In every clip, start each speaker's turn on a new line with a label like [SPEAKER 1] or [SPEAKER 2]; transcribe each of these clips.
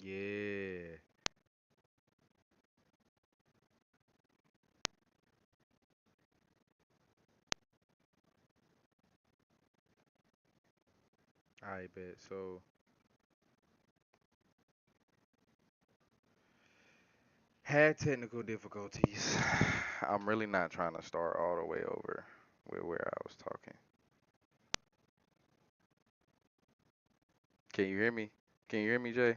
[SPEAKER 1] Yeah. I bet. So had technical difficulties. I'm really not trying to start all the way over with where I was talking. Can you hear me? Can you hear me, Jay?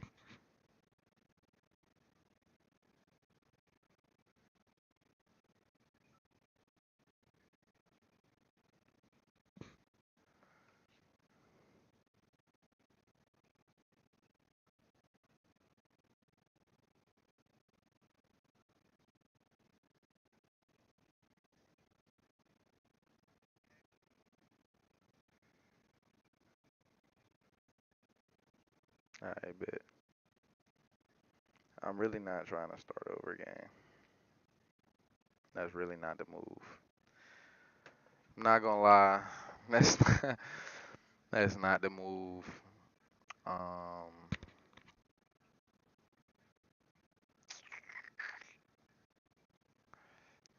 [SPEAKER 1] I bet. I'm really not trying to start over again. That's really not the move. I'm not gonna lie. That's that's not the move. Um,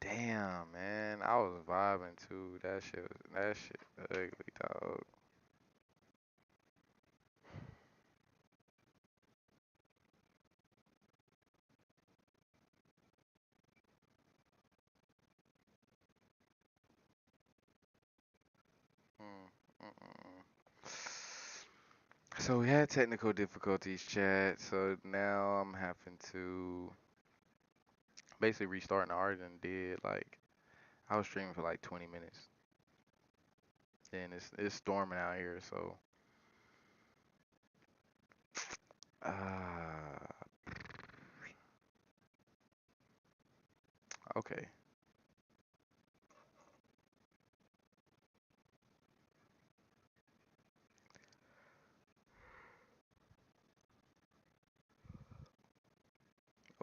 [SPEAKER 1] damn, man. I was vibing too. That shit ugly, dog. Mm, mm-mm. So we had technical difficulties, chat. So now I'm having to basically restart an art and did like I was streaming for like 20 minutes. Then it's storming out here, so uh okay.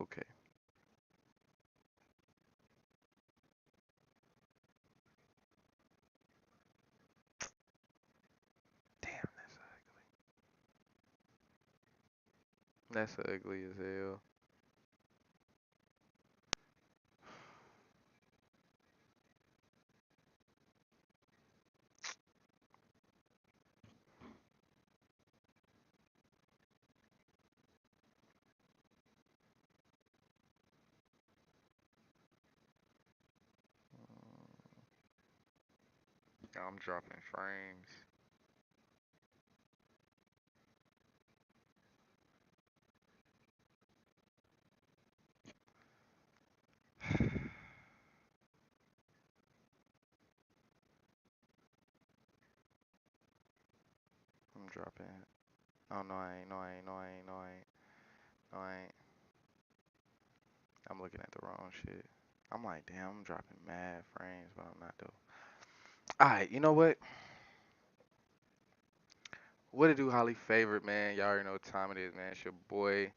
[SPEAKER 1] Okay. Damn, that's ugly as hell. I'm dropping frames. I'm dropping. Oh no, I ain't. No, I ain't. No, I ain't. No, I ain't. No, I ain't. I'm looking at the wrong shit. I'm like, damn, I'm dropping mad frames, but I'm not though. Alright, you know what? What it do, Holly? Favorite man. Y'all already know what time it is, man. It's your boy,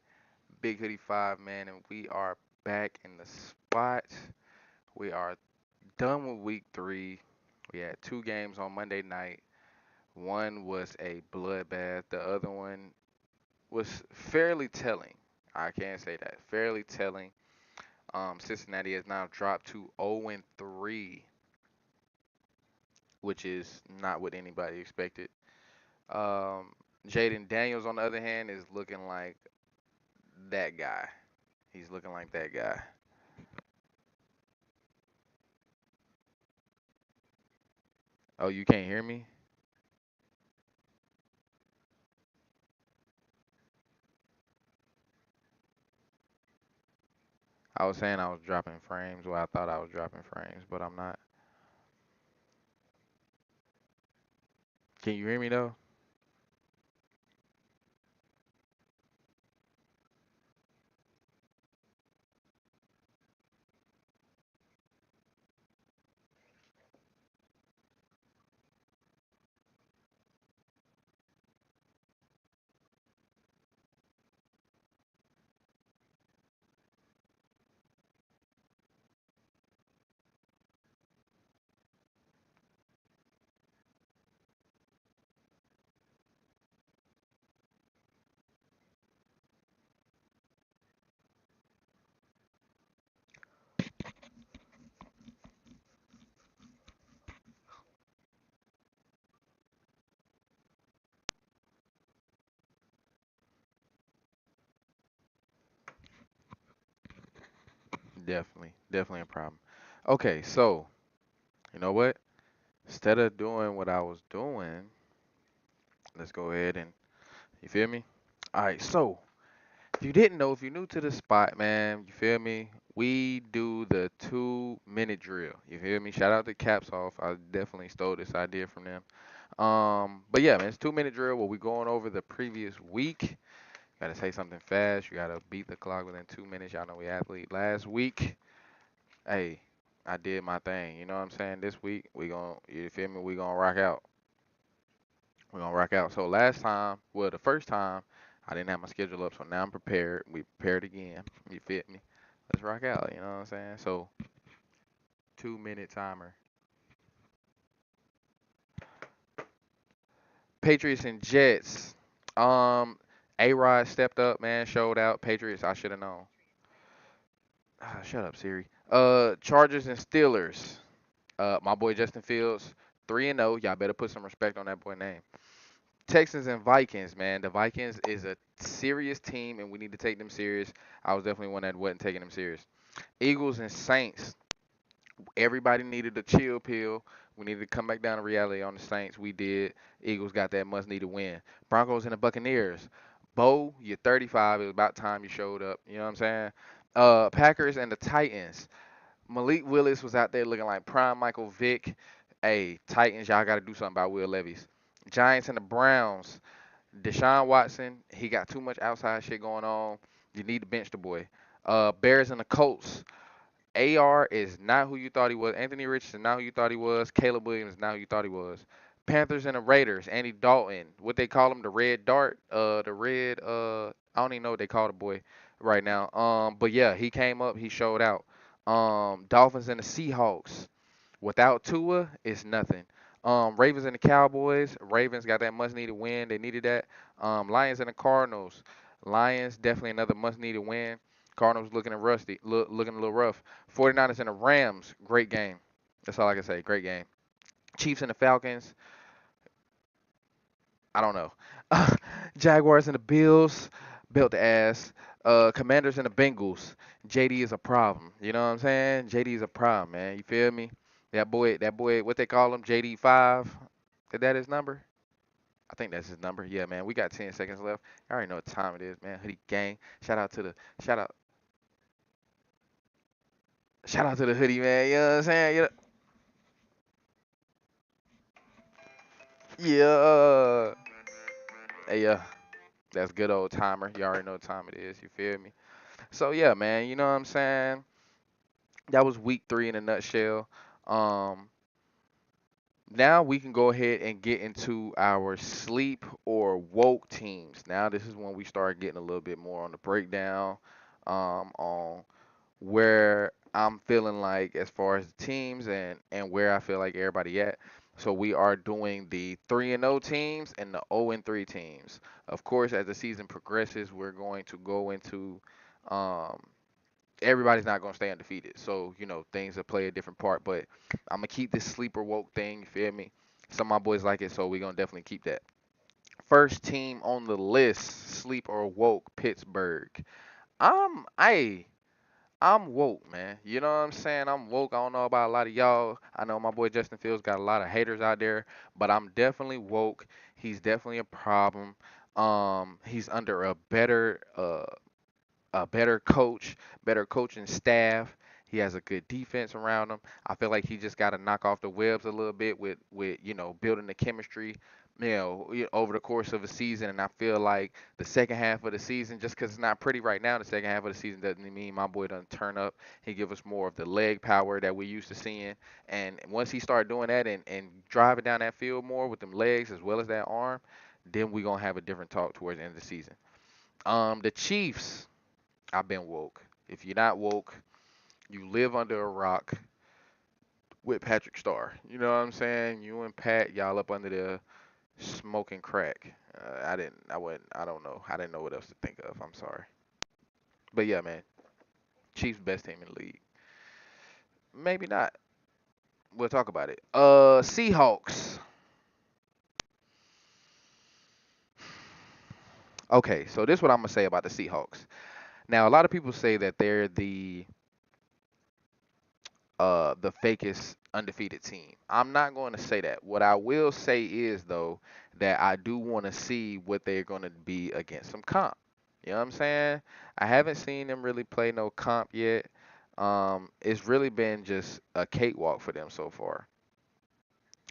[SPEAKER 1] Big Hoodie 5, man, and we are back in the spot. We are done with week 3. We had 2 games on Monday night. One was a bloodbath. The other one was fairly telling. I can say that. Fairly telling. Cincinnati has now dropped to 0-3, which is not what anybody expected. Um, Jaden Daniels, on the other hand, is looking like that guy. He's looking like that guy. Oh, you can't hear me? I was saying I was dropping frames. Well, I thought I was dropping frames, but I'm not. Can you hear me though? Definitely a problem. Okay, so you know what? Instead of doing what I was doing, let's go ahead and you feel me? All right, so if you didn't know, if you're new to the spot, man, you feel me? We do the 2 minute drill. You feel me? Shout out to Caps Off. I definitely stole this idea from them. But yeah, man, it's 2 minute drill where we going over the previous week. Gotta say something fast. You gotta beat the clock within 2 minutes. Y'all know we athlete. Last week, hey, I did my thing. You know what I'm saying? This week we gon' you feel me? We gonna rock out. We gonna rock out. So last time, well, the first time, I didn't have my schedule up, so now I'm prepared. We prepared again. You feel me? Let's rock out. You know what I'm saying? So 2 minute timer. Patriots and Jets. A Rod stepped up, man, showed out. Patriots, I should have known. Shut up, Siri. Chargers and Steelers. My boy Justin Fields, 3-0. Y'all better put some respect on that boy name. Texans and Vikings, man. The Vikings is a serious team, and we need to take them serious. I was definitely one that wasn't taking them serious. Eagles and Saints. Everybody needed a chill pill. We needed to come back down to reality on the Saints. We did. Eagles got that must needed win. Broncos and the Buccaneers. Bo, you're 35. It was about time you showed up. You know what I'm saying? Packers and the Titans. Malik Willis was out there looking like prime Michael Vick. Hey, Titans, y'all got to do something about Will Levis. Giants and the Browns. Deshaun Watson, he got too much outside shit going on. You need to bench the boy. Bears and the Colts. AR is not who you thought he was. Anthony Richardson not who you thought he was. Caleb Williams not who you thought he was. Panthers and the Raiders. Andy Dalton. What they call him, the red dart. The red I don't even know what they call the boy right now. But yeah, he came up, he showed out. Dolphins and the Seahawks. Without Tua, it's nothing. Ravens and the Cowboys. Ravens got that much needed win. They needed that. Lions and the Cardinals. Lions definitely another much needed win. Cardinals looking at rusty, looking a little rough. 49ers and the Rams. Great game. That's all I can say. Great game. Chiefs and the Falcons. I don't know. Jaguars and the Bills. Built the ass. Commanders and the Bengals. JD is a problem. You know what I'm saying? JD is a problem, man. You feel me? That boy, what they call him, JD5. Is that his number? I think that's his number. Yeah, man. We got 10 seconds left. I already know what time it is, man. Hoodie gang. Shout out shout out to the hoodie, man. You know what I'm saying? Yeah. Hey, yeah. That's good old timer. You already know what time it is. You feel me? So yeah, man. You know what I'm saying? That was week 3 in a nutshell. Um, Now we can go ahead and get into our sleep or woke teams. Now this is when we start getting a little bit more on the breakdown, on where I'm feeling like as far as the teams and where I feel like everybody at. So we are doing the 3-0 teams and the 0-3 teams. Of course, as the season progresses, we're going to go into um, everybody's not gonna stay undefeated. So, things will play a different part. But I'm gonna keep this sleeper woke thing, you feel me? Some of my boys like it, so we're gonna definitely keep that. First team on the list, sleep or woke, Pittsburgh. I'm I I'm woke, man. You know what I'm saying? I'm woke. I don't know about a lot of y'all. I know my boy Justin Fields got a lot of haters out there, but I'm definitely woke. He's definitely a problem. He's under a better coach, better coaching staff. He has a good defense around him. I feel like he just got to knock off the webs a little bit with building the chemistry, over the course of a season. And I feel like the second half of the season, just because it's not pretty right now, the second half of the season doesn't mean my boy doesn't turn up. He give us more of the leg power that we used to seeing. And once he start doing that and driving down that field more with them legs as well as that arm, then we gonna have a different talk towards the end of the season. The Chiefs. I've been woke. If you're not woke, you live under a rock with Patrick Starr. You know what I'm saying? You and Pat, y'all up under there smoking crack. I don't know. I didn't know what else to think of. I'm sorry. But yeah, man, Chiefs best team in the league. Maybe not. We'll talk about it. Seahawks. Okay, so this is what I'm gonna say about the Seahawks. Now, a lot of people say that they're the the fakest undefeated team. I'm not going to say that. What I will say is though that I do want to see what they're going to be against some comp. You know what I'm saying? I haven't seen them really play no comp yet. It's really been just a cakewalk for them so far.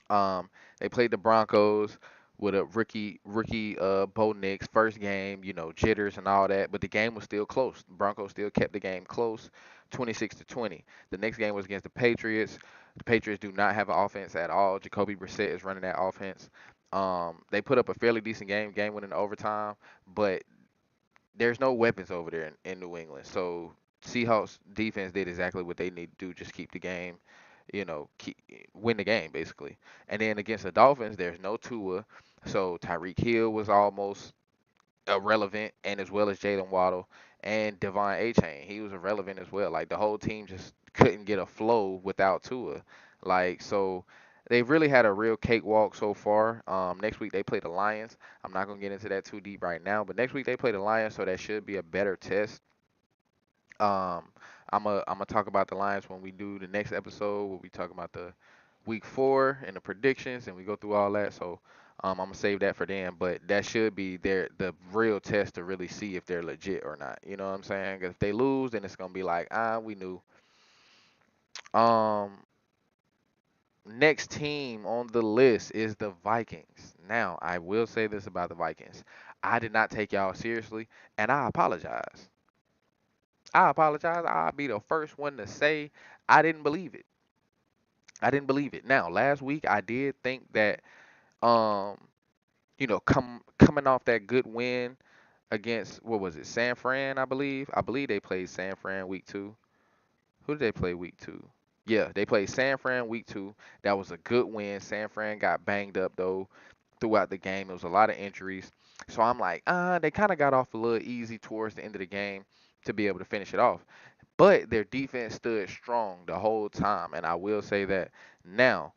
[SPEAKER 1] Um, they played the Broncos with a rookie Bo Nix first game, jitters and all that, but the game was still close. The Broncos still kept the game close, 26-20. The next game was against the Patriots. The Patriots do not have an offense at all. Jacoby Brissett is running that offense. They put up a fairly decent game winning overtime, but there's no weapons over there in New England. So Seahawks defense did exactly what they need to do, just keep the game, win the game basically. And then against the Dolphins, there's no Tua, so Tyreek Hill was almost irrelevant, and as well as Jalen Waddle and Devon A-Chain, he was irrelevant as well. Like the whole team just couldn't get a flow without Tua. Like so. They've really had a real cakewalk so far. Next week they play the Lions. I'm not gonna get into that too deep right now, but next week they play the Lions, so that should be a better test. Um, I'm gonna talk about the Lions when we do the next episode. Where we talk about the week 4 and the predictions, and we go through all that. So I'm gonna save that for them. But that should be the real test to really see if they're legit or not. You know what I'm saying? 'Cause if they lose, then it's gonna be like, we knew. Um, Next team on the list is the Vikings. Now, I will say this about the Vikings. I did not take y'all seriously, and I apologize. I apologize. I'll be the first one to say I didn't believe it. I didn't believe it. Now, last week I did think that um, coming off that good win against what was it, San Fran, I believe. I believe they played San Fran week 2. Who did they play week 2? Yeah, they played San Fran week 2. That was a good win. San Fran got banged up though throughout the game. There was a lot of injuries. So I'm like, they kind of got off a little easy towards the end of the game to be able to finish it off. But their defense stood strong the whole time, and I will say that. Now,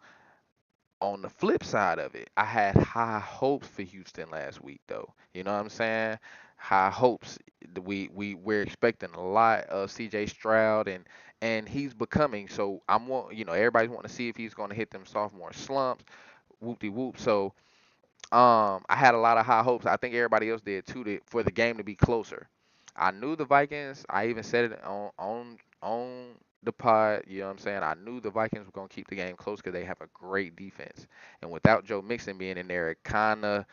[SPEAKER 1] on the flip side of it, I had high hopes for Houston last week, though. You know what I'm saying? High hopes. We're expecting a lot of C.J. Stroud, and he's becoming. So everybody's wanting to see if he's going to hit them sophomore slumps. Whoop de whoop. So I had a lot of high hopes. I think everybody else did too, for the game to be closer. I knew the Vikings. I even said it on the pod. You know what I'm saying? I knew the Vikings were gonna keep the game close because they have a great defense, and without Joe Mixon being in there, it kind of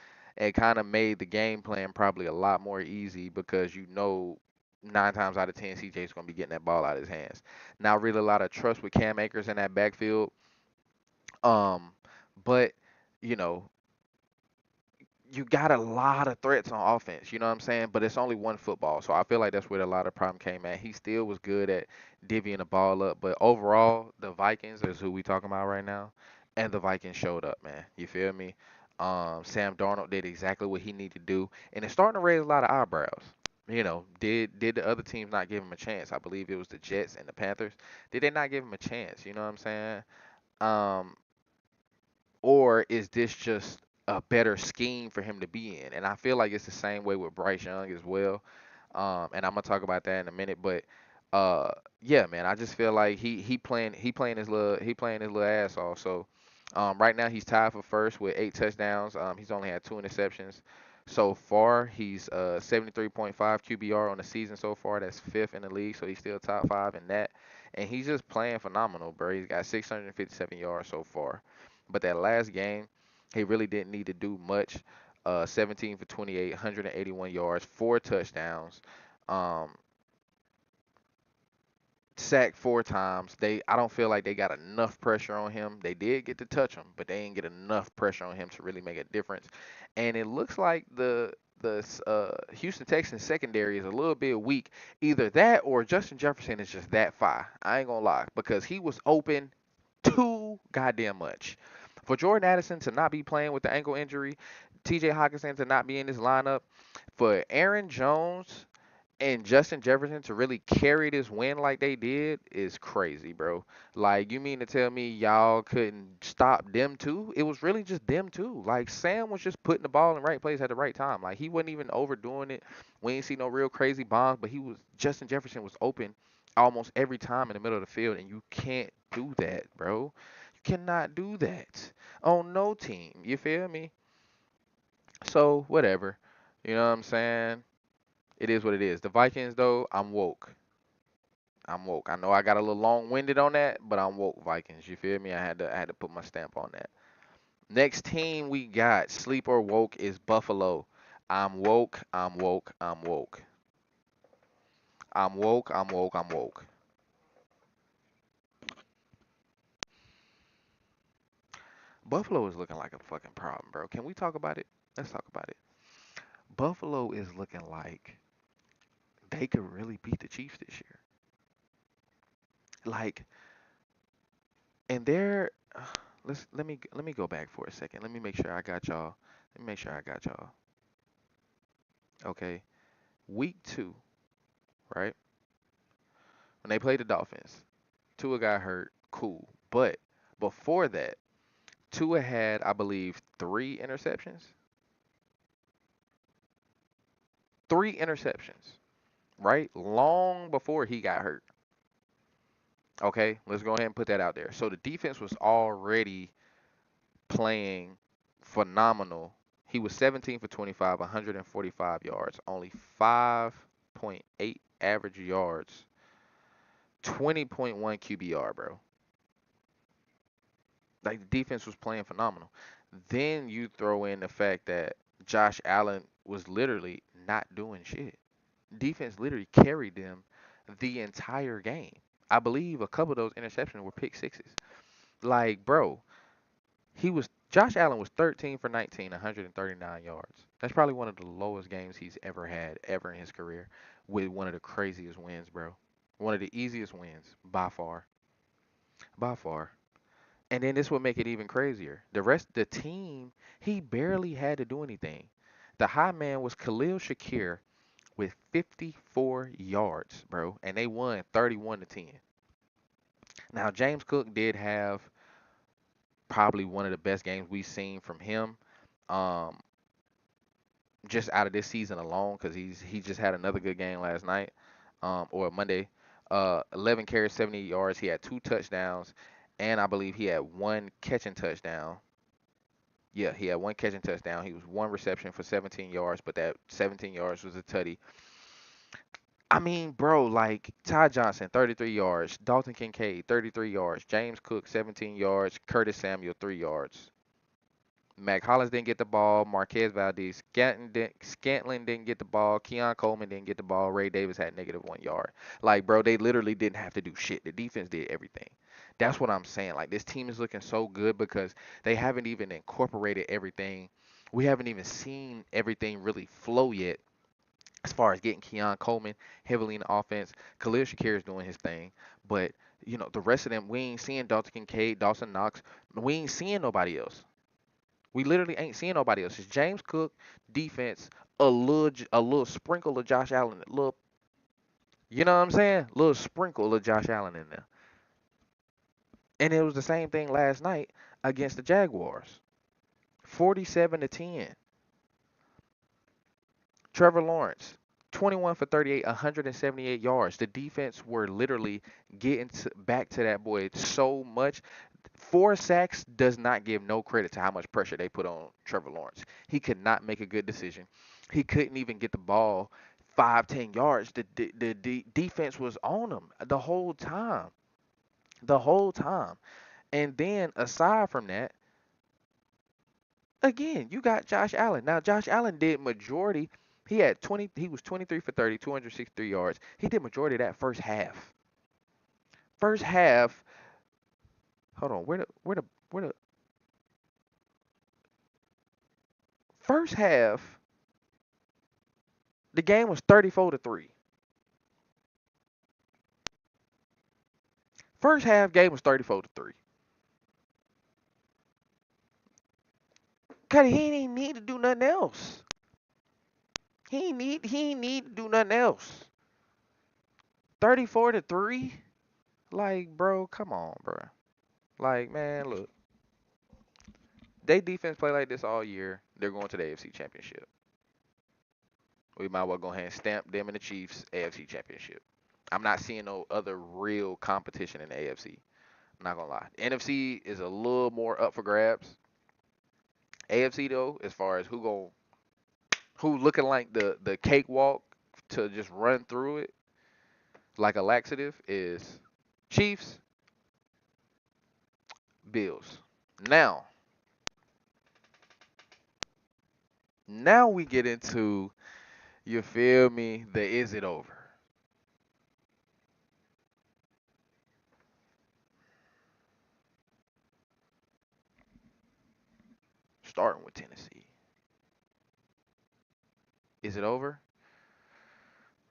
[SPEAKER 1] made the game plan probably a lot more easy because 9 times out of 10 CJ's gonna be getting that ball out of his hands. Now, really a lot of trust with Cam Akers in that backfield. Um, but you know you got a lot of threats on offense, you know what I'm saying? But it's only one football. So I feel like that's where a lot of problem came at. He still was good at divvying the ball up. But overall, the Vikings is who we talking about right now. And the Vikings showed up, man. You feel me? Sam Darnold did exactly what he needed to do. And it's starting to raise a lot of eyebrows. Did the other teams not give him a chance? I believe it was the Jets and the Panthers. Did they not give him a chance? You know what I'm saying? Um, or is this just a better scheme for him to be in? And I feel like it's the same way with Bryce Young as well. And I'm gonna talk about that in a minute, but uh, yeah, man, I just feel like he playing his little ass off. So right now he's tied for first with 8 touchdowns. He's only had 2 interceptions so far. He's 73.5 QBR on the season so far. That's fifth in the league, so he's still top 5 in that. And he's just playing phenomenal, bro. He's got 657 yards so far. But that last game, he really didn't need to do much. 17 for 28, 181 yards, 4 touchdowns, um, sacked 4 times. I don't feel like they got enough pressure on him. They did get to touch him, but they didn't get enough pressure on him to really make a difference. And it looks like the Houston Texans secondary is a little bit weak. Either that or Justin Jefferson is just that fire. I ain't gonna lie, because he was open too goddamn much. For Jordan Addison to not be playing with the ankle injury, TJ Hawkinson to not be in this lineup, for Aaron Jones and Justin Jefferson to really carry this win like they did is crazy, bro. Like, you mean to tell me y'all couldn't stop them too? It was really just them too. Like, Sam was just putting the ball in the right place at the right time. Like, he wasn't even overdoing it. We ain't see no real crazy bombs, but Justin Jefferson was open almost every time in the middle of the field, and you can't do that, bro. You cannot do that on no team. You feel me? So whatever. You know what I'm saying? It is what it is. The Vikings though, I'm woke. I'm woke. I know I got a little long-winded on that, but I'm woke Vikings. You feel me? I had to put my stamp on that. Next team we got, sleep or woke, is Buffalo. I'm woke. I'm woke. I'm woke. I'm woke. I'm woke. I'm woke. Buffalo is looking like a fucking problem, bro. Can we talk about it? Let's talk about it. Buffalo is looking like they could really beat the Chiefs this year. Like, and they're let me go back for a second. Let me make sure I got y'all. Let me make sure I got y'all. Okay. Week 2, right? When they played the Dolphins, Tua got hurt. Cool. But before that, Tua had, I believe, 3 interceptions. 3 interceptions, right? Long before he got hurt. Okay, let's go ahead and put that out there. So the defense was already playing phenomenal. He was 17 for 25, 145 yards, only 5.8 average yards, 20.1 QBR, bro. Like the defense was playing phenomenal. Then you throw in the fact that Josh Allen was literally not doing shit. Defense literally carried them the entire game. I believe a couple of those interceptions were pick sixes. Like, bro, Josh Allen was 13 for 19, 139 yards. That's probably one of the lowest games he's ever had ever in his career, with one of the craziest wins, bro. One of the easiest wins by far, by far. And then this would make it even crazier. The team, he barely had to do anything. The high man was Khalil Shakir with 54 yards, bro, and they won 31 to 10. Now James Cook did have probably one of the best games we've seen from him, um, just out of this season alone, because he just had another good game last night, or Monday. 11 carries, 70 yards. He had 2 touchdowns, and I believe he had one catching touchdown. Yeah, he had one catching touchdown. He was one reception for 17 yards, but that 17 yards was a tutty. I mean, bro, like Ty Johnson, 33 yards. Dalton Kincaid, 33 yards. James Cook, 17 yards. Curtis Samuel, 3 yards. Mac Hollins didn't get the ball. Marquez Valdez Scantlin didn't get the ball. Keon Coleman didn't get the ball. Ray Davis had -1 yard. Like, bro, they literally didn't have to do shit. The defense did everything. That's what I'm saying. Like, this team is looking so good because they haven't even incorporated everything. We haven't even seen everything really flow yet as far as getting Keon Coleman heavily in the offense. Khalil Shakir is doing his thing. But, the rest of them, we ain't seeing Dalton Kincaid, Dawson Knox. We ain't seeing nobody else. We literally ain't seeing nobody else. It's James Cook, defense, a little sprinkle of Josh Allen, a little, you know what I'm saying? A little sprinkle of Josh Allen in there. And it was the same thing last night against the Jaguars. 47 to 10. Trevor Lawrence, 21 for 38, 178 yards. The defense were literally getting back to that boy so much. 4 sacks does not give no credit to how much pressure they put on Trevor Lawrence. He could not make a good decision. He couldn't even get the ball 5, 10 yards. The defense was on him the whole time. The whole time. And then aside from that, again, you got Josh Allen. Now Josh Allen did majority. He was 23 for 30, 263 yards. He did majority of that first half. First half, hold on, where the first half, the game was 34 to 3. First half game was 34 to 3. Cause he didn't need to do nothing else. He ain't need to do nothing else. 34 to 3? Like, bro, come on, bro. Like, man, look. They defense play like this all year. They're going to the AFC Championship. We might well go ahead and stamp them and the Chiefs AFC Championship. I'm not seeing no other real competition in the AFC. I'm not gonna lie. NFC is a little more up for grabs. AFC though, as far as who looking like the cakewalk to just run through it like a laxative is Chiefs, Bills. Now, now we get into, you feel me, the is it over? Starting with Tennessee. Is it over?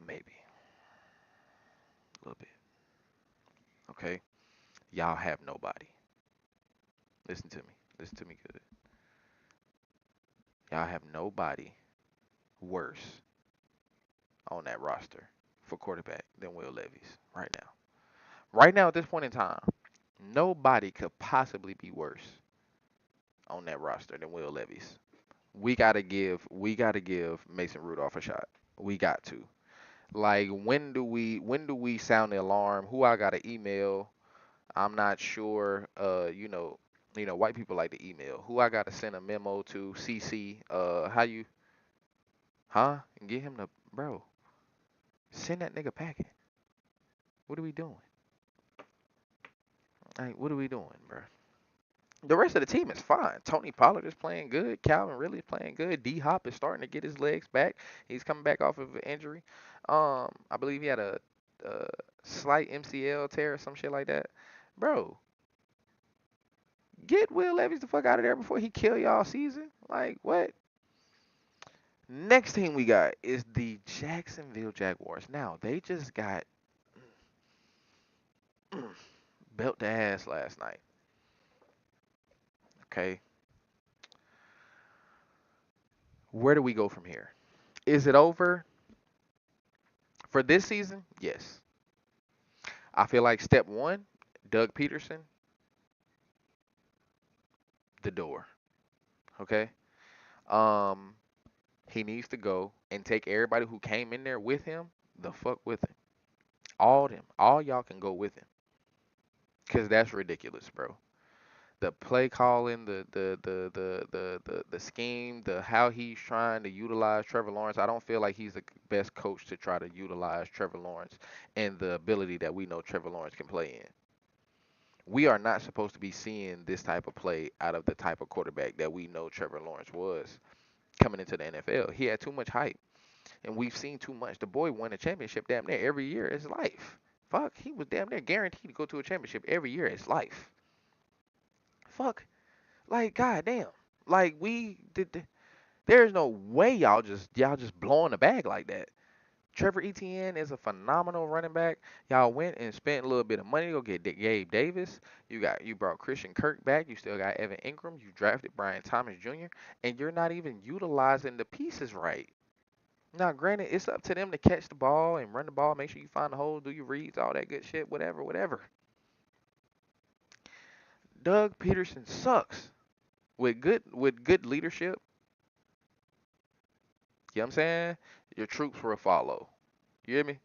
[SPEAKER 1] Maybe. A little bit. Okay. Y'all have nobody. Listen to me. Listen to me good. Y'all have nobody worse on that roster for quarterback than Will Levis right now. Right now, at this point in time, nobody could possibly be worse on that roster than Will Levis. We gotta give Mason Rudolph a shot. We got to. Like when do we sound the alarm? Who I gotta email? I'm not sure. White people like to email. Who I gotta send a memo to? CC. How you? Huh? And get him to, bro. Send that nigga packing. What are we doing? Like, what are we doing, bro? The rest of the team is fine. Tony Pollard is playing good. Calvin Ridley is playing good. D Hop is starting to get his legs back. He's coming back off of an injury. I believe he had a slight MCL tear or some shit like that. Bro, get Will Levis the fuck out of there before he kill y'all season. Like what? Next team we got is the Jacksonville Jaguars. Now they just got belt the ass last night. Okay, where do we go from here? Is it over for this season? Yes. I feel like step one, Doug Peterson, the door. Okay. Um, he needs to go and take everybody who came in there with him the fuck with him. All them, all y'all can go with him, cause that's ridiculous, bro. The play calling, the scheme, the how he's trying to utilize Trevor Lawrence. I don't feel like he's the best coach to try to utilize Trevor Lawrence and the ability that we know Trevor Lawrence can play in. We are not supposed to be seeing this type of play out of the type of quarterback that we know Trevor Lawrence was coming into the NFL. He had too much hype, and we've seen too much. The boy won a championship damn near every year of his life. Fuck, he was damn near guaranteed to go to a championship every year of his life. Fuck, like goddamn, like we did. There's no way y'all just blowing the bag like that. Trevor Etienne is a phenomenal running back. Y'all went and spent a little bit of money to go get Gabe Davis. You brought Christian Kirk back. You still got Evan Ingram. You drafted Brian Thomas Jr. and you're not even utilizing the pieces right. Now, granted, it's up to them to catch the ball and run the ball. Make sure you find the hole, do your reads, all that good shit, whatever, whatever. Doug Peterson sucks with good leadership. You know what I'm saying? Your troops will follow. You hear me?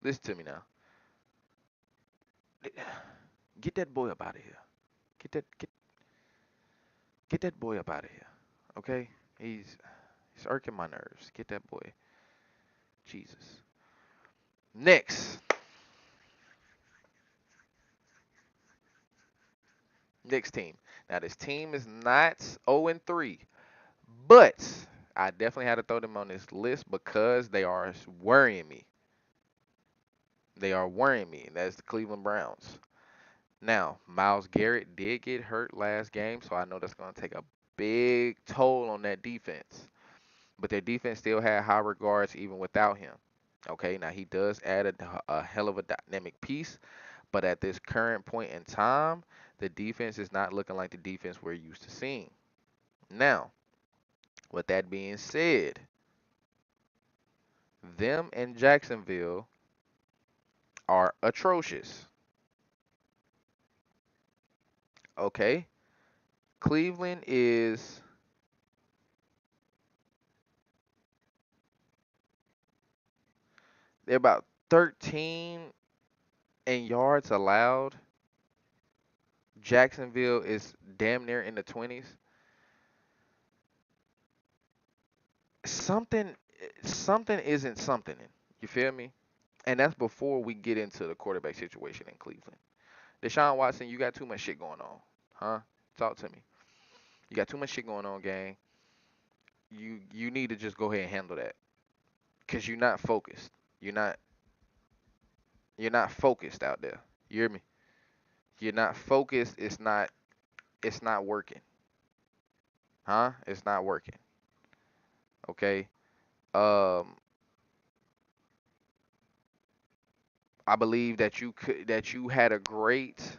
[SPEAKER 1] Listen to me now. Get that boy up out of here. Get that boy up out of here. Okay? He's irking my nerves. Get that boy. Jesus. Next. Next team. Now this team is not 0-3, but I definitely had to throw them on this list because they are worrying me. They are worrying me, and that's the Cleveland Browns. Now, Myles Garrett did get hurt last game, so I know that's going to take a big toll on that defense. But their defense still had high regards even without him. Okay, now he does add a hell of a dynamic piece, but at this current point in time, the defense is not looking like the defense we're used to seeing. Now, with that being said, them and Jacksonville are atrocious. Okay, Cleveland is, they're about 13 in yards allowed Jacksonville is damn near in the 20s, something something isn't something. You feel me? And that's before we get into the quarterback situation in Cleveland. Deshaun Watson, you got too much shit going on. Huh? Talk to me. You got too much shit going on, gang. You need to just go ahead and handle that. Cause you're not focused. You're not you're not focused out there. You hear me? You're not focused. It's not working. Huh? It's not working. Okay? Um I believe that you had a great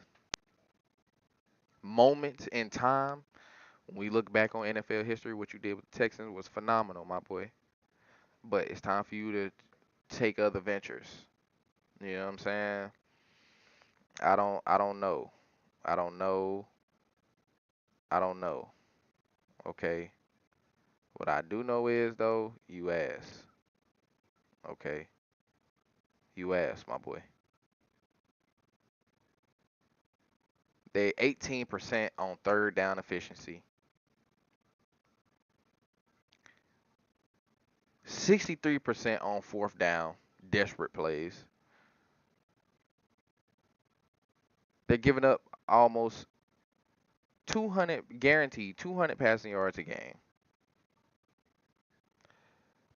[SPEAKER 1] moment in time. When we look back on NFL history, what you did with the Texans was phenomenal, my boy. But it's time for you to take other ventures. You know what I'm saying? I don't know. I don't know. I don't know. Okay. What I do know is though, you ass. Okay. You ass, my boy. They 18% on third down efficiency. 63% on fourth down, desperate plays. They're giving up almost 200 guaranteed 200 passing yards a game.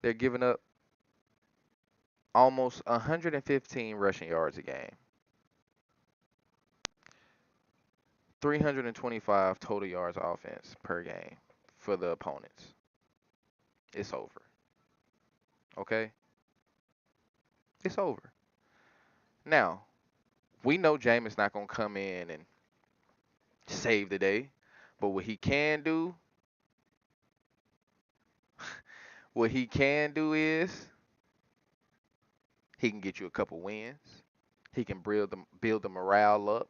[SPEAKER 1] They're giving up almost 115 rushing yards a game. 325 total yards offense per game for the opponents. It's over. Okay? It's over. Now, we know Jameis not going to come in and save the day, but what he can do is he can get you a couple wins. He can build the morale up.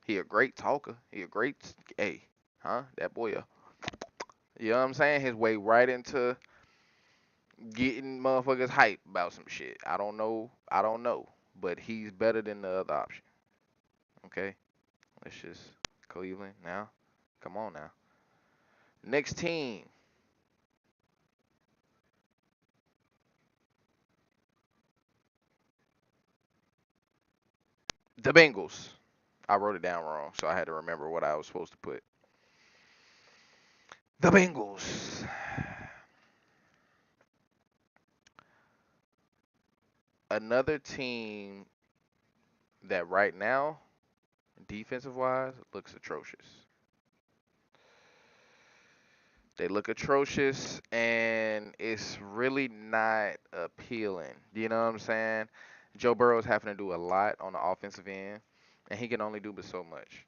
[SPEAKER 1] He a great talker. He a great hey, huh? That boy you know what I'm saying? His way right into getting motherfuckers hype about some shit. I don't know. I don't know. But he's better than the other option. Okay? Let's just Cleveland now. Come on now. Next team. The Bengals. I wrote it down wrong, so I had to remember what I was supposed to put. The Bengals. Another team that right now, defensive wise, looks atrocious. They look atrocious and it's really not appealing. You know what I'm saying? Joe Burrow's having to do a lot on the offensive end and he can only do but so much.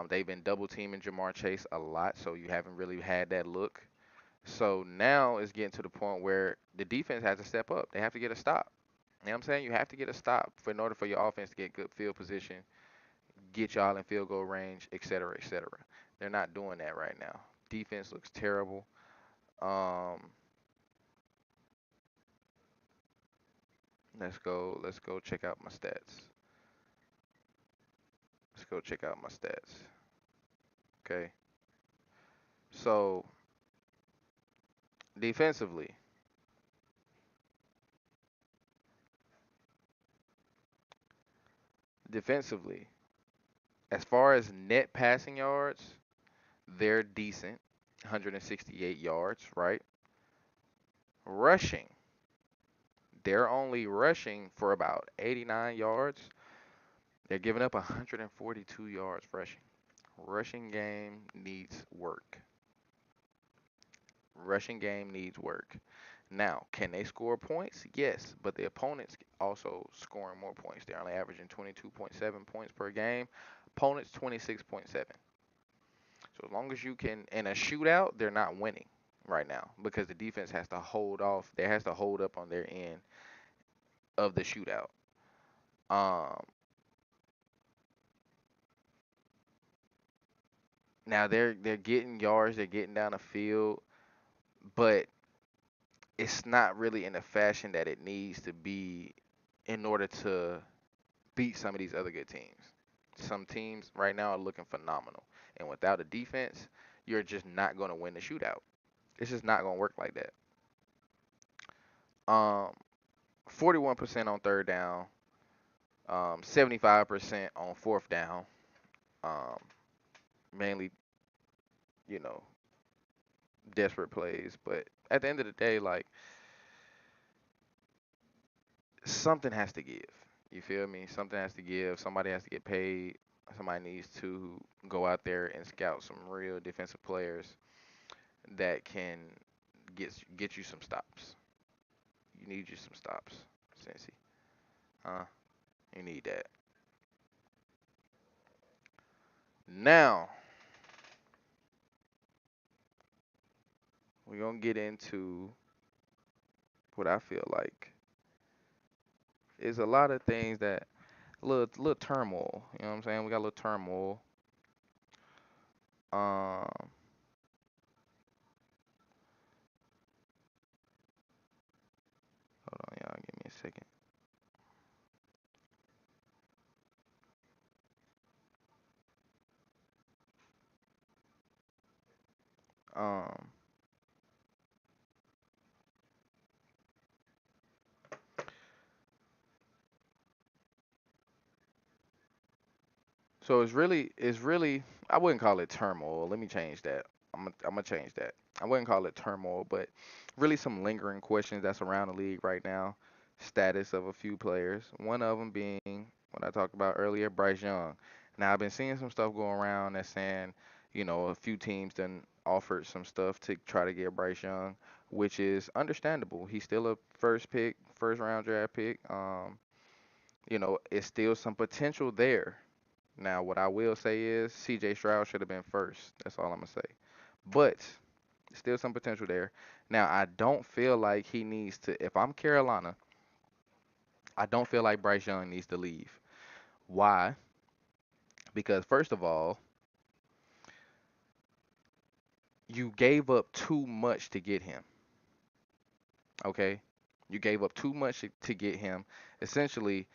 [SPEAKER 1] They've been double teaming Jamar Chase a lot, so you haven't really had that look. So now it's getting to the point where the defense has to step up. They have to get a stop. You know what I'm saying? You have to get a stop in order for your offense to get good field position, get y'all in field goal range, et cetera, et cetera. They're not doing that right now. Defense looks terrible. Um, let's go check out my stats. Let's go check out my stats. Okay. So defensively, defensively, as far as net passing yards, they're decent. 168 yards, right? Rushing, they're only rushing for about 89 yards. They're giving up 142 yards rushing. Rushing game needs work. Rushing game needs work. Now, can they score points? Yes, but the opponents also scoring more points. They're only averaging 22.7 points per game. Opponents 26.7. So as long as you can in a shootout, they're not winning right now because the defense has to hold off. They has to hold up on their end of the shootout. Um, Now they're getting yards, they're getting down the field, but it's not really in the fashion that it needs to be in order to beat some of these other good teams. some teams right now are looking phenomenal. And without a defense, you're just not going to win the shootout. It's just not going to work like that. 41% on third down, 75% on fourth down. Um, mainly, you know, desperate plays. But at the end of the day, like, something has to give. You feel me? Something has to give. Somebody has to get paid. Somebody needs to go out there and scout some real defensive players that can get you some stops. You need you some stops, Cincy. Huh? You need that. Now, we're gonna get into what I feel like is a lot of things that little turmoil. You know what I'm saying? We got a little turmoil. Um, hold on, y'all. Give me a second. Um, so it's really I wouldn't call it turmoil. Let me change that. I'm gonna change that. I wouldn't call it turmoil, but really some lingering questions that's around the league right now. Status of a few players. One of them being what I talked about earlier, Bryce Young. Now I've been seeing some stuff going around that's saying, a few teams done offered some stuff to try to get Bryce Young, which is understandable. He's still a first round draft pick. It's still some potential there. Now, what I will say is C.J. Stroud should have been first. That's all I'm gonna say. But still some potential there. Now, I don't feel like he needs to. If I'm Carolina, I don't feel like Bryce Young needs to leave. Why? Because first of all, you gave up too much to get him. Okay, you gave up too much to get him. Essentially,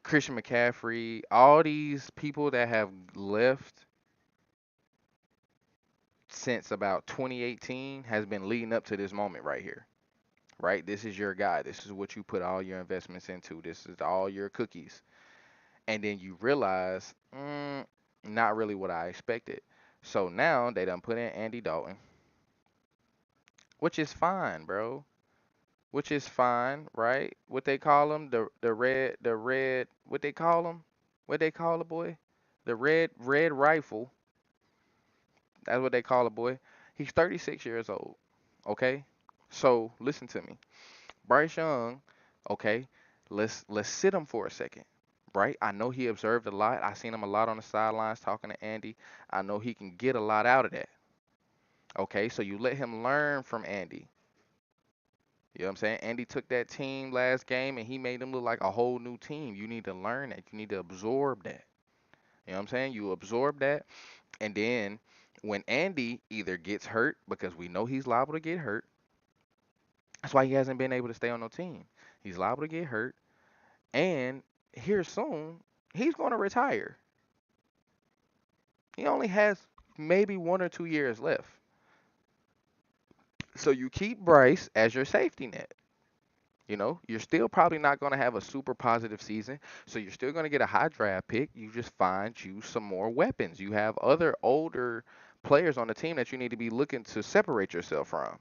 [SPEAKER 1] Christian McCaffrey, all these people that have left since about 2018 has been leading up to this moment right here. Right? This is your guy. This is what you put all your investments into. This is all your cookies. And then you realize, not really what I expected. So now they done put in Andy Dalton, which is fine, bro. Which is fine, right? What they call him, the red. What they call him? What they call the boy? The red rifle. That's what they call a boy. He's 36 years old. Okay, so listen to me. Bryce Young, okay, let's sit him for a second, right? I know he observed a lot. I seen him a lot on the sidelines talking to Andy. I know he can get a lot out of that. Okay, so you let him learn from Andy. You know what I'm saying? Andy took that team last game and he made them look like a whole new team. You need to learn that. You need to absorb that. You know what I'm saying? You absorb that, and then when Andy either gets hurt, because we know he's liable to get hurt, that's why he hasn't been able to stay on no team. He's liable to get hurt. And here soon, he's going to retire. He only has maybe 1 or 2 years left. So you keep Bryce as your safety net. You're still probably not going to have a super positive season. So you're still going to get a high draft pick. You just find you some more weapons. You have other older players on the team that you need to be looking to separate yourself from.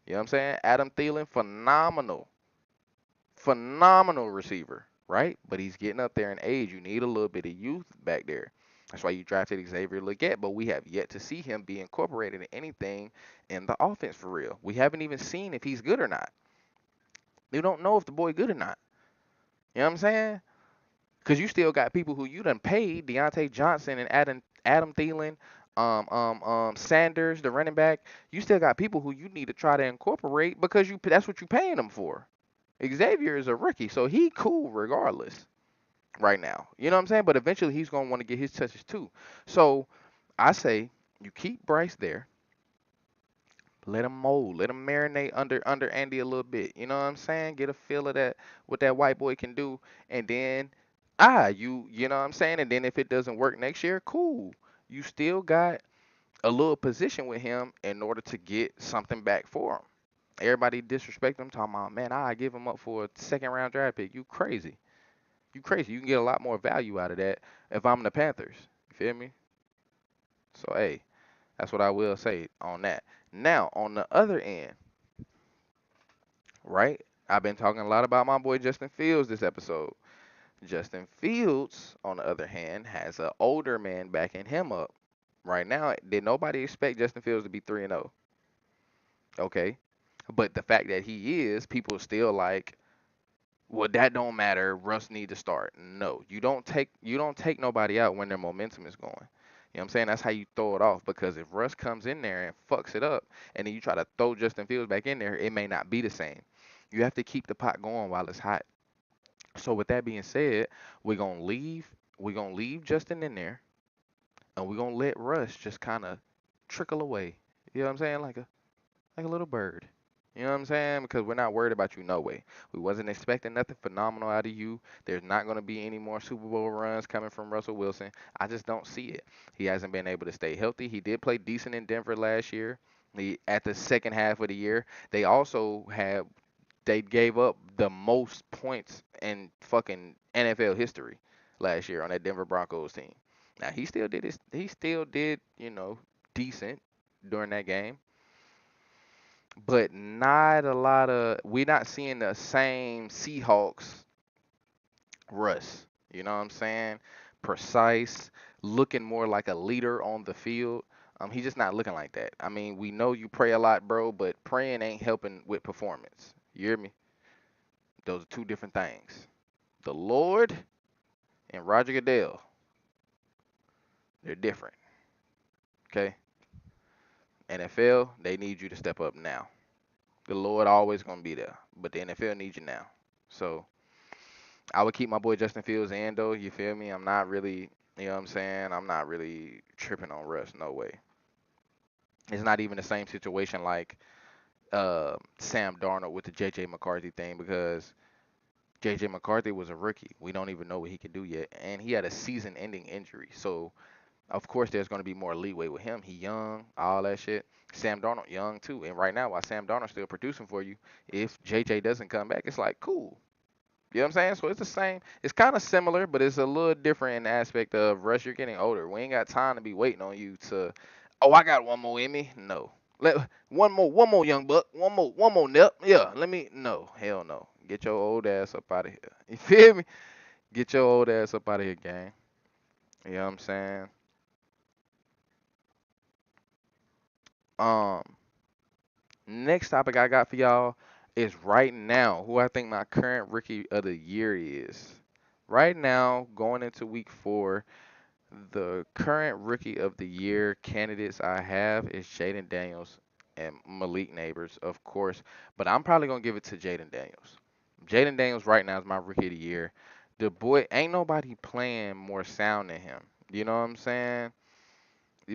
[SPEAKER 1] You know what I'm saying? Adam Thielen, phenomenal. Phenomenal receiver, right? But he's getting up there in age. You need a little bit of youth back there. That's why you drafted Xavier Legette, but we have yet to see him be incorporated in anything in the offense for real. We haven't even seen if he's good or not. We don't know if the boy good or not. You know what I'm saying? Because you still got people who you done paid, Deontay Johnson and Adam Thielen, Sanders, the running back. You still got people who you need to try to incorporate because that's what you paying them for. Xavier is a rookie, so he cool regardless right now. You know what I'm saying? But eventually he's gonna want to get his touches too. So I say you keep Bryce there, let him mold, let him marinate under Andy a little bit. You know what I'm saying? Get a feel of that what that white boy can do, and then you know what I'm saying? And then if it doesn't work next year, cool. You still got a little position with him in order to get something back for him. Everybody disrespect him, talking about, man, I give him up for a second round draft pick. You crazy. You crazy. You can get a lot more value out of that if I'm the Panthers. You feel me? So hey, that's what I will say on that. Now, on the other end, right? I've been talking a lot about my boy Justin Fields this episode. Justin Fields, on the other hand, has an older man backing him up. Right now, did nobody expect Justin Fields to be 3 and 0? Okay. But the fact that he is, people still like, well, that don't matter. Russ need to start. No, you don't take nobody out when their momentum is going. You know what I'm saying? That's how you throw it off, because if Russ comes in there and fucks it up and then you try to throw Justin Fields back in there, it may not be the same. You have to keep the pot going while it's hot. So with that being said, we're gonna leave we're gonna leave Justin in there, and we're gonna let Russ just kind of trickle away. You know what I'm saying? Like a little bird. You know what I'm saying? Because we're not worried about you no way. We wasn't expecting nothing phenomenal out of you. There's not going to be any more Super Bowl runs coming from Russell Wilson. I just don't see it. He hasn't been able to stay healthy. He did play decent in Denver last year. At the second half of the year, they gave up the most points in fucking NFL history last year on that Denver Broncos team. Now he still did, decent during that game, but not a lot of we're not seeing the same Seahawks Russ. You know what I'm saying? Precise, looking more like a leader on the field. He's just not looking like that. I mean, we know you pray a lot, bro, but praying ain't helping with performance. You hear me? Those are two different things. The Lord and Roger Goodell, they're different. Okay? NFL, they need you to step up now. The Lord always gonna be there, but the NFL needs you now. So I would keep my boy Justin Fields in though. You feel me? I'm not really, you know what I'm saying? I'm not really tripping on Russ. No way. It's not even the same situation like Sam Darnold with the JJ McCarthy thing, because JJ McCarthy was a rookie. We don't even know what he could do yet, and he had a season-ending injury. So of course there's going to be more leeway with him. He young, all that shit. Sam Darnold young too, and right now while Sam Darnold's still producing for you, if JJ doesn't come back, it's like cool. You know what I'm saying? So it's the same. It's kind of similar, but it's a little different in the aspect of Russ. You're getting older. We ain't got time to be waiting on you to. Oh, I got one more in me. No, one more young buck. One more nip. Yeah, let me. No, hell no. Get your old ass up out of here. You feel me? Get your old ass up out of here, gang. You know what I'm saying? Um, Next topic I got for y'all is right now who I think my current rookie of the year is. Right now, going into week 4, the current rookie of the year candidates I have is Jaden Daniels and Malik Neighbors, of course, but I'm probably gonna give it to Jaden Daniels. Jaden Daniels right now is my rookie of the year. The boy ain't nobody playing more sound than him. You know what I'm saying?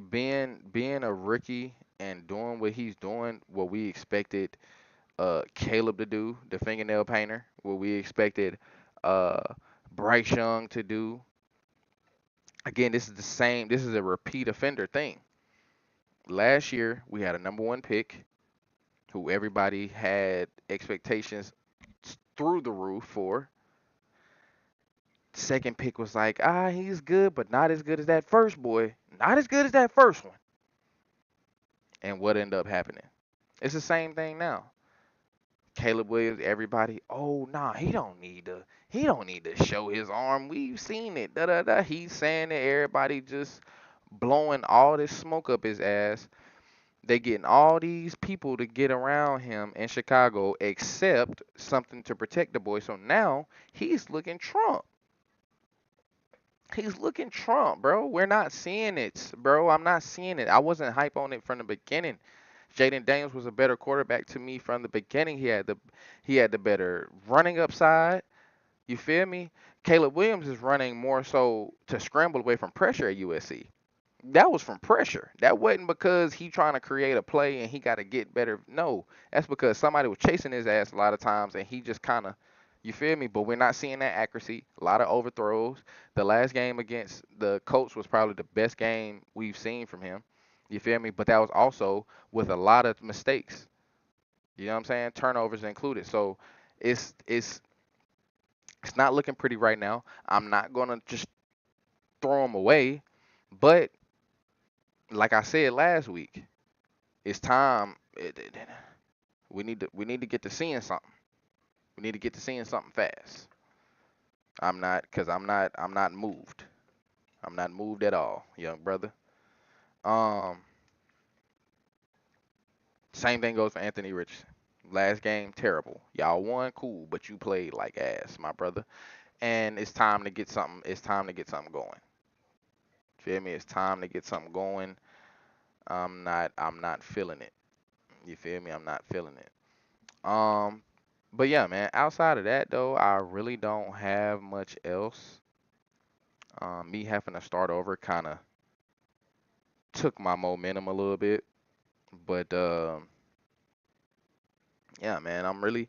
[SPEAKER 1] Being a rookie and doing what he's doing, what we expected Caleb to do, the fingernail painter, what we expected uh Bryce Young to do. Again, this is the same. This is a repeat offender thing. Last year, we had a number 1 pick who everybody had expectations through the roof for. Second pick was like, he's good, but not as good as that first boy. Not as good as that first one. And what ended up happening? It's the same thing now. Caleb Williams, everybody, oh nah, he don't need to show his arm. We've seen it. Da da da. He's saying that everybody just blowing all this smoke up his ass. They getting all these people to get around him in Chicago, except something to protect the boy. So now he's looking Trump. He's looking Trump, bro. We're not seeing it, bro. I'm not seeing it. I wasn't hype on it from the beginning. Jaden Daniels was a better quarterback to me from the beginning. He had the better running upside. You feel me? Caleb Williams is running more so to scramble away from pressure at USC. That was from pressure. That wasn't because he trying to create a play and he got to get better. No, that's because somebody was chasing his ass a lot of times and he just kind of You feel me? But we're not seeing that accuracy. A lot of overthrows. The last game against the Colts was probably the best game we've seen from him. You feel me? But that was also with a lot of mistakes. You know what I'm saying? Turnovers included. So it's it's it's not looking pretty right now. I'm not gonna just throw him away, but like I said last week, it's time. We need to get to seeing something. We need to get to seeing something fast. I'm not moved. I'm not moved at all, young brother. Um, Same thing goes for Anthony Richardson. Last game, terrible. Y'all won, cool, but you played like ass, my brother. And it's time to get something. It's time to get something going. Feel me? It's time to get something going. I'm not feeling it. You feel me? I'm not feeling it. Um, but yeah, man. Outside of that though, I really don't have much else. Me having to start over kind of took my momentum a little bit, but yeah, man. I'm really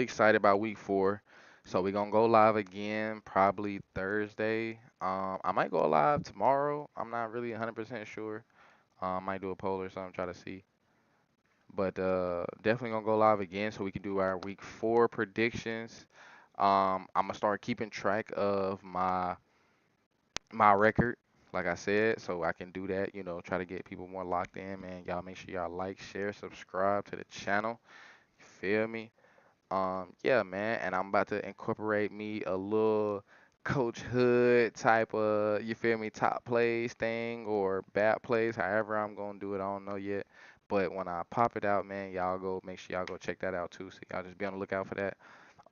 [SPEAKER 1] excited about week 4. So we're gonna go live again probably Thursday. I might go live tomorrow. I'm not really 100% sure. I might do a poll or something, try to see. But definitely gonna go live again so we can do our week 4 predictions. I'm gonna start keeping track of my record, like I said, so I can do that. Try to get people more locked in, man. Y'all make sure y'all like, share, subscribe to the channel. You feel me? Yeah, man, and I'm about to incorporate me a little Coach Hood type of, you feel me, top plays thing or bad plays, however I'm gonna do it, I don't know yet. But when I pop it out, man, y'all go make sure y'all go check that out too. So y'all just be on the lookout for that.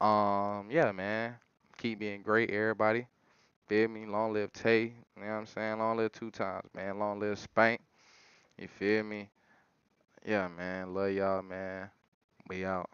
[SPEAKER 1] Yeah, man. Keep being great, everybody. Feel me? Long live Tay. You know what I'm saying? Long live 2 times, man. Long live Spank. You feel me? Yeah, man. Love y'all, man. We out.